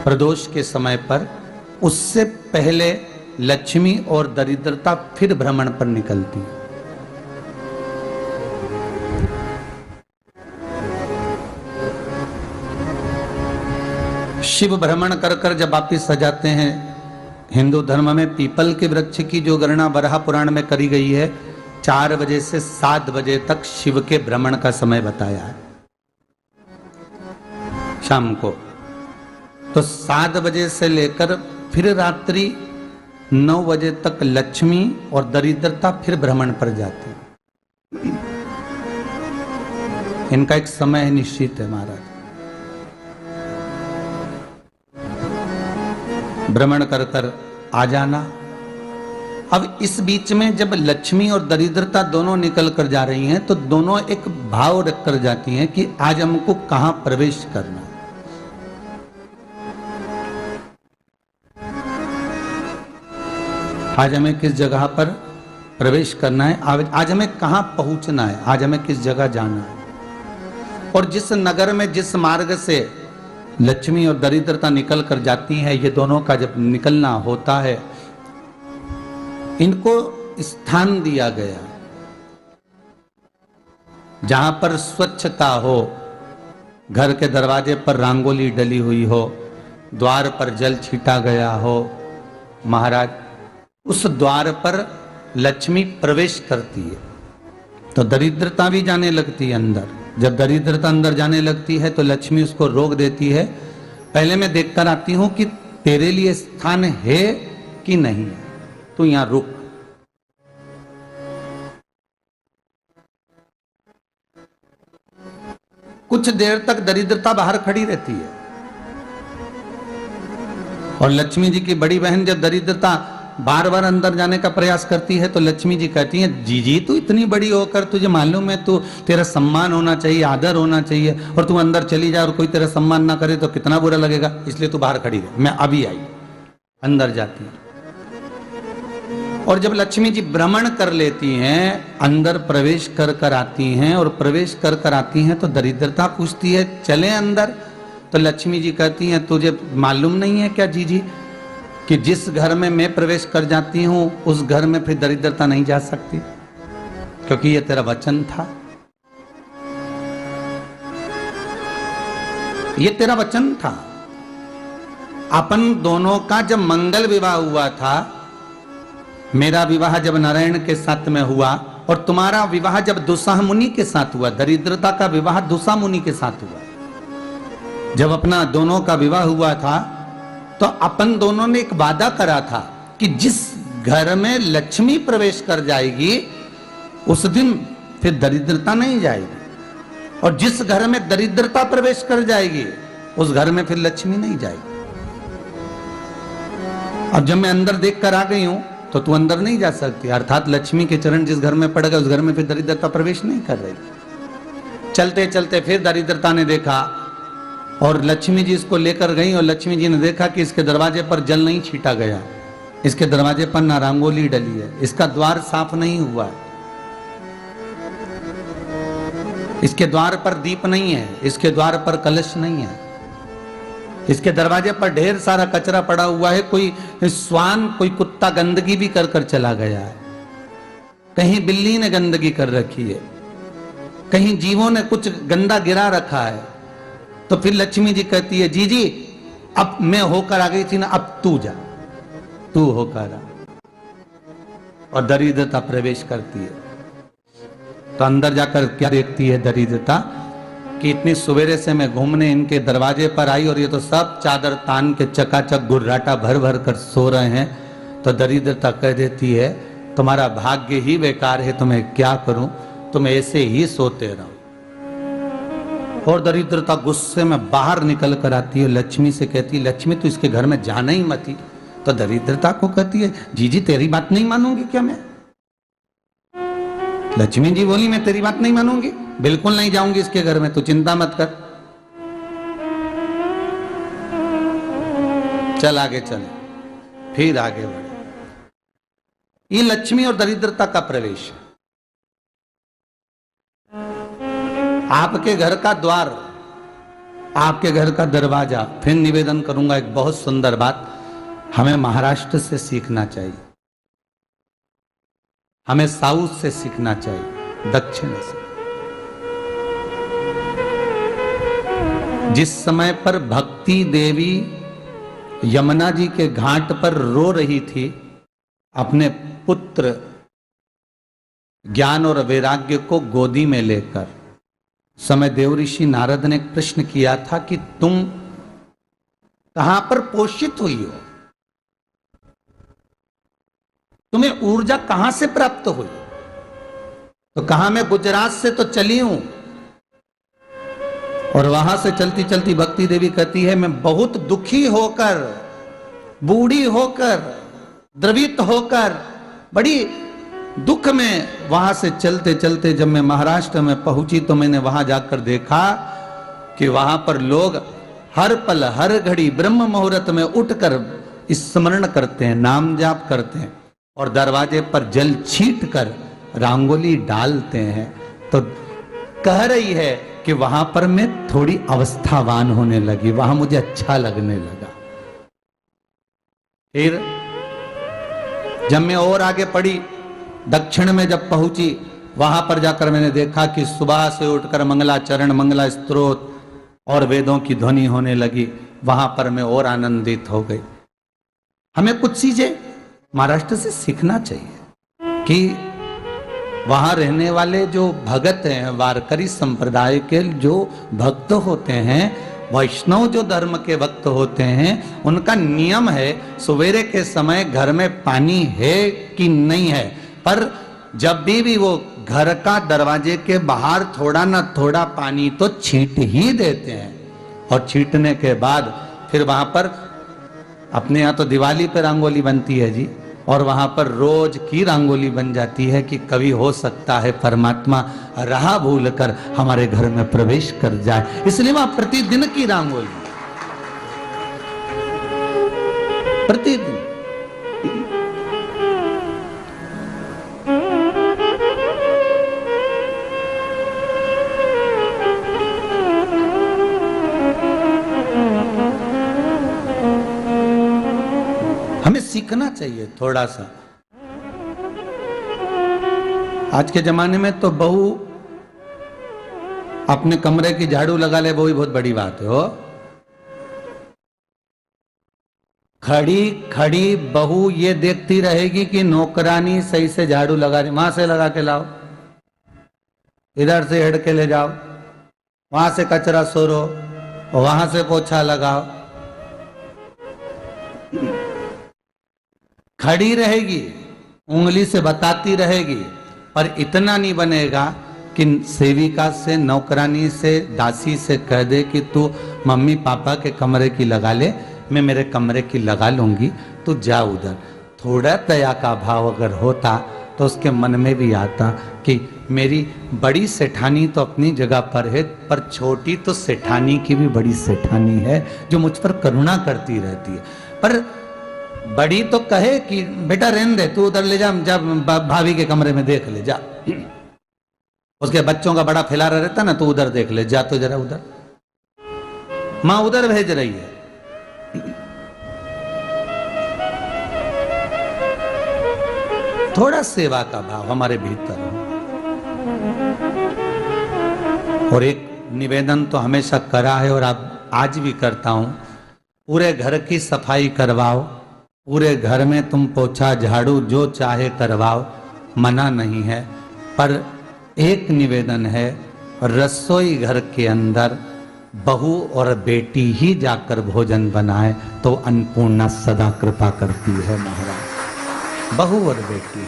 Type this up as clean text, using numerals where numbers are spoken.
प्रदोष के समय पर, उससे पहले लक्ष्मी और दरिद्रता फिर भ्रमण पर निकलती है। शिव भ्रमण कर कर जब वापिस आ जाते हैं, हिंदू धर्म में पीपल के वृक्ष की जो गणना वराह पुराण में करी गई है, 4 बजे से 7 बजे तक शिव के भ्रमण का समय बताया है शाम को। तो 7 बजे से लेकर फिर रात्रि 9 बजे तक लक्ष्मी और दरिद्रता फिर भ्रमण पर जाती है। इनका एक समय निश्चित है महाराज। भ्रमण कर कर आ जाना। अब इस बीच में जब लक्ष्मी और दरिद्रता दोनों निकल कर जा रही हैं, तो दोनों एक भाव रख कर जाती हैं कि आज हमको कहां प्रवेश करना है। आज हमें किस जगह पर प्रवेश करना है, आज हमें कहां पहुंचना है, आज हमें किस जगह जाना है। और जिस नगर में जिस मार्ग से लक्ष्मी और दरिद्रता निकल कर जाती है, ये दोनों का जब निकलना होता है, इनको स्थान दिया गया जहां पर स्वच्छता हो, घर के दरवाजे पर रंगोली डली हुई हो, द्वार पर जल छीटा गया हो। महाराज, उस द्वार पर लक्ष्मी प्रवेश करती है तो दरिद्रता भी जाने लगती है अंदर। जब दरिद्रता अंदर जाने लगती है तो लक्ष्मी उसको रोक देती है। पहले मैं देखकर आती हूं कि तेरे लिए स्थान है कि नहीं है, तू यहां रुक। कुछ देर तक दरिद्रता बाहर खड़ी रहती है और लक्ष्मी जी की बड़ी बहन जब दरिद्रता बार बार अंदर जाने का प्रयास करती है तो लक्ष्मी जी कहती हैं, जी तू इतनी बड़ी होकर तुझे मालूम है तू तेरा सम्मान होना चाहिए, आदर होना चाहिए, और तू अंदर चली जाए और कोई तेरा सम्मान ना करे तो कितना बुरा लगेगा, इसलिए तू बाहर खड़ी रहे, मैं अभी आई। अंदर जाती है और जब लक्ष्मी जी भ्रमण कर लेती हैं, अंदर प्रवेश कर कर आती हैं और प्रवेश कर कर आती हैं तो दरिद्रता पूछती है चले अंदर। तो लक्ष्मी जी कहती हैं, तुझे मालूम नहीं है क्या जी कि जिस घर में मैं प्रवेश कर जाती हूं उस घर में फिर दरिद्रता नहीं जा सकती, क्योंकि यह तेरा वचन था, यह तेरा वचन था। अपन दोनों का जब मंगल विवाह हुआ था, मेरा विवाह जब नारायण के साथ में हुआ और तुम्हारा विवाह जब दुस्साह मुनि के साथ हुआ, दरिद्रता का विवाह दुस्साह मुनि के साथ हुआ। जब अपना दोनों का विवाह हुआ था तो अपन दोनों ने एक वादा करा था कि जिस घर में लक्ष्मी प्रवेश कर जाएगी उस दिन फिर दरिद्रता नहीं जाएगी, और जिस घर में दरिद्रता प्रवेश कर जाएगी उस घर में फिर लक्ष्मी नहीं जाएगी। अब जब मैं अंदर देख कर आ गई हूं तो तू अंदर नहीं जा सकती, अर्थात लक्ष्मी के चरण जिस घर में पड़ गए उस घर में फिर दरिद्रता प्रवेश नहीं कर रही। चलते चलते फिर दरिद्रता ने देखा और लक्ष्मी जी इसको लेकर गई और लक्ष्मी जी ने देखा कि इसके दरवाजे पर जल नहीं छीटा गया, इसके दरवाजे पर ना रंगोली डली है, इसका द्वार साफ नहीं हुआ है, इसके द्वार पर दीप नहीं है, इसके द्वार पर कलश नहीं है, इसके दरवाजे पर ढेर सारा कचरा पड़ा हुआ है, कोई स्वान कोई कुत्ता गंदगी भी कर कर चला गया है, कहीं बिल्ली ने गंदगी कर रखी है, कहीं जीवों ने कुछ गंदा गिरा रखा है। तो फिर लक्ष्मी जी कहती है, जी अब मैं होकर आ गई थी ना, अब तू जा, तू होकर आ। और दरिद्रता प्रवेश करती है तो अंदर जाकर क्या देखती है दरिद्रता कि इतनी सवेरे से मैं घूमने इनके दरवाजे पर आई और ये तो सब चादर तान के चकाचक गुर्राटा भर भर कर सो रहे हैं। तो दरिद्रता कह देती है, तुम्हारा भाग्य ही बेकार है, तुम्हें क्या करूं, तुम ऐसे ही सोते रहो। और दरिद्रता गुस्से में बाहर निकल कर आती है, लक्ष्मी से कहती है, लक्ष्मी तू इसके घर में जाना ही मत ही। तो दरिद्रता को कहती है, जी तेरी बात नहीं मानूंगी क्या मैं? लक्ष्मी जी बोली, मैं तेरी बात नहीं मानूंगी, बिल्कुल नहीं जाऊंगी इसके घर में, तू चिंता मत कर, चल आगे चले। फिर आगे बढ़े। ये लक्ष्मी और दरिद्रता का प्रवेश है। आपके घर का द्वार आपके घर का दरवाजा, फिर निवेदन करूंगा एक बहुत सुंदर बात, हमें महाराष्ट्र से सीखना चाहिए, हमें साउथ से सीखना चाहिए, दक्षिण से। जिस समय पर भक्ति देवी यमुना जी के घाट पर रो रही थी अपने पुत्र ज्ञान और वैराग्य को गोदी में लेकर, समय देव ऋषि नारद ने प्रश्न किया था कि तुम कहां पर पोषित हुई हो, तुम्हें ऊर्जा कहां से प्राप्त हुई? तो कहा मैं गुजरात से तो चली हूं। और वहां से चलती चलती भक्ति देवी कहती है मैं बहुत दुखी होकर, बूढ़ी होकर, द्रवित होकर, बड़ी दुख में वहां से चलते चलते जब मैं महाराष्ट्र में पहुंची तो मैंने वहां जाकर देखा कि वहां पर लोग हर पल हर घड़ी ब्रह्म मुहूर्त में उठकर स्मरण करते हैं, नाम जाप करते हैं और दरवाजे पर जल छीट कर रंगोली डालते हैं। तो कह रही है कि वहां पर मैं थोड़ी अवस्थावान होने लगी, वहां मुझे अच्छा लगने लगा। फिर जब मैं और आगे पड़ी, दक्षिण में जब पहुंची, वहां पर जाकर मैंने देखा कि सुबह से उठकर मंगलाचरण, मंगला स्तोत्र और वेदों की ध्वनि होने लगी। वहां पर मैं और आनंदित हो गई। हमें कुछ चीजें महाराष्ट्र से सीखना चाहिए कि वहां रहने वाले जो भगत हैं, वारकरी संप्रदाय के जो भक्त होते हैं, वैष्णव जो धर्म के भक्त होते हैं, उनका नियम है सवेरे के समय घर में पानी है कि नहीं है, पर जब भी वो घर का दरवाजे के बाहर थोड़ा ना थोड़ा पानी तो छींट ही देते हैं। और छींटने के बाद फिर वहां पर अपने यहाँ तो दिवाली पर रंगोली बनती है जी, और वहां पर रोज की रंगोली बन जाती है कि कभी हो सकता है परमात्मा राह भूल कर हमारे घर में प्रवेश कर जाए, इसलिए वहां प्रतिदिन की रंगोली, प्रतिदिन। हमें सीखना चाहिए थोड़ा सा। आज के जमाने में तो बहू अपने कमरे की झाड़ू लगा ले, वो ही बहुत बड़ी बात है। हो खड़ी खड़ी बहू ये देखती रहेगी कि नौकरानी सही से झाड़ू लगा रही, वहां से लगा के लाओ, इधर से हेड के ले जाओ, वहां से कचरा सोरो, वहां से पोछा लगाओ। खड़ी रहेगी, उंगली से बताती रहेगी, पर इतना नहीं बनेगा कि सेविका से, नौकरानी से, दासी से कह दे कि तू मम्मी पापा के कमरे की लगा ले, मैं मेरे कमरे की लगा लूंगी, तू जा उधर। थोड़ा दया का भाव अगर होता तो उसके मन में भी आता कि मेरी बड़ी सेठानी तो अपनी जगह पर है, पर छोटी तो सेठानी की भी बड़ी सेठानी है जो मुझ पर करुणा करती रहती है। पर बड़ी तो कहे कि बेटा रहने दे, तू उधर ले जा, जब भाभी के कमरे में देख ले जा, उसके बच्चों का बड़ा फैलारा रहता ना, तो उधर देख ले जा, तो जरा उधर मां उधर भेज रही है। थोड़ा सेवा का भाव हमारे भीतर हो। और एक निवेदन तो हमेशा करा है और अब आज भी करता हूं, पूरे घर की सफाई करवाओ, पूरे घर में तुम पोछा झाड़ू जो चाहे करवाओ, मना नहीं है, पर एक निवेदन है, रसोई घर के अंदर बहू और बेटी ही जाकर भोजन बनाए तो अन्नपूर्णा सदा कृपा करती है महाराज। बहू और बेटी ही।